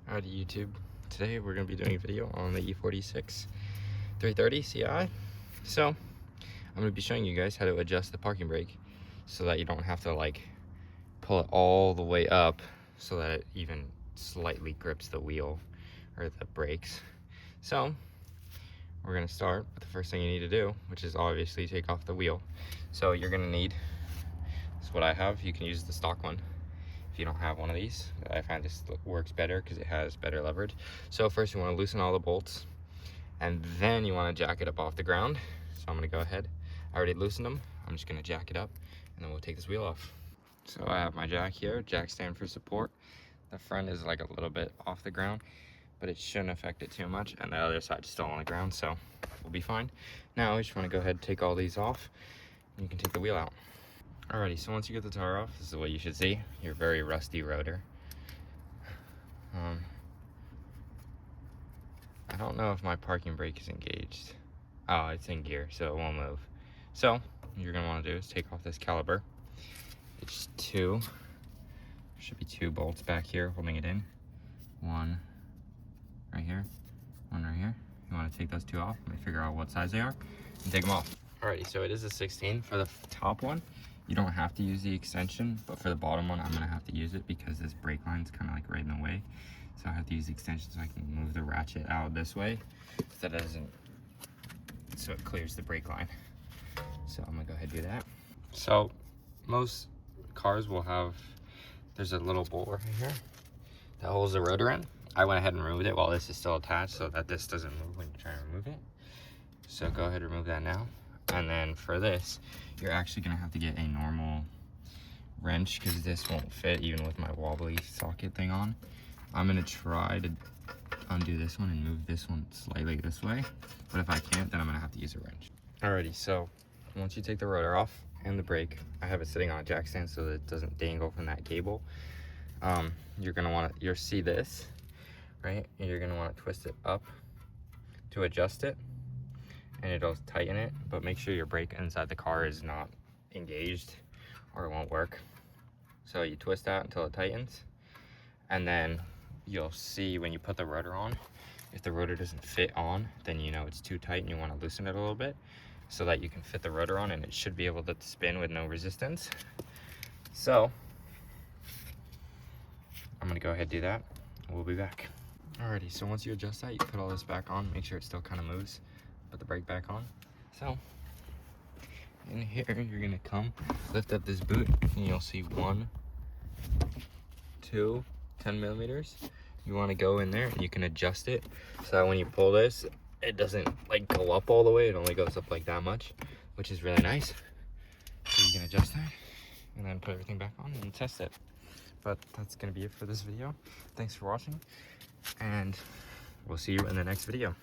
Howdy YouTube. Today we're going to be doing a video on the E46 330 CI. So I'm going to be showing you guys how to adjust the parking brake so that you don't have to like pull it all the way up so that it even slightly grips the wheel or the brakes. So we're going to start with the first thing you need to do, which is obviously take off the wheel. So you're going to need, this is what I have. You can use the stock one if you don't have one of these. I find this works better because it has better leverage. So first you want to loosen all the bolts, and then you want to jack it up off the ground. So I'm going to go ahead. I already loosened them. I'm just going to jack it up, and then we'll take this wheel off. So I have my jack here. Jack stand for support. The front is like a little bit off the ground, but it shouldn't affect it too much, and the other side's still on the ground, so we'll be fine. Now we just want to go ahead and take all these off, and you can take the wheel out. Alrighty, so once you get the tire off, this is what you should see. Your very rusty rotor. I don't know if my parking brake is engaged. Oh, it's in gear, so it won't move. So what you're gonna want to do is take off this caliper. It's two. There should be two bolts back here holding it in. One right here, one right here. You want to take those two off. Let me figure out what size they are and take them off. Alrighty, so it is a 16 for the top one. You don't have to use the extension, but for the bottom one, I'm gonna have to use it because this brake line's kind of like right in the way. So I have to use the extension so I can move the ratchet out this way so that it doesn't, so it clears the brake line. So I'm gonna go ahead and do that. So most cars will have, there's a little bolt right here that holds the rotor in. I went ahead and removed it while this is still attached so that this doesn't move when you try to remove it. So go ahead and remove that now. And then for this, you're actually gonna have to get a normal wrench because this won't fit even with my wobbly socket thing on. I'm gonna try to undo this one and move this one slightly this way, but if I can't, then I'm gonna have to use a wrench. Alrighty, so once you take the rotor off and the brake, I have it sitting on a jack stand so that it doesn't dangle from that cable. You're gonna wanna, you'll see this, right? And you're gonna wanna twist it up to adjust it, and it'll tighten it, but make sure your brake inside the car is not engaged or it won't work. So you twist that until it tightens, and then you'll see when you put the rotor on, if the rotor doesn't fit on, then you know it's too tight and you want to loosen it a little bit so that you can fit the rotor on, and it should be able to spin with no resistance. So I'm gonna go ahead and do that. We'll be back. Alrighty, so once you adjust that, you put all this back on, make sure it still kind of moves. Put the brake back on. So in here you're gonna come lift up this boot and you'll see 1, 2 10 millimeters. You want to go in there and you can adjust it so that when you pull this, it doesn't like go up all the way, it only goes up like that much, which is really nice. So you can adjust that and then put everything back on and test it. But that's gonna be it for this video. Thanks for watching, and we'll see you in the next video.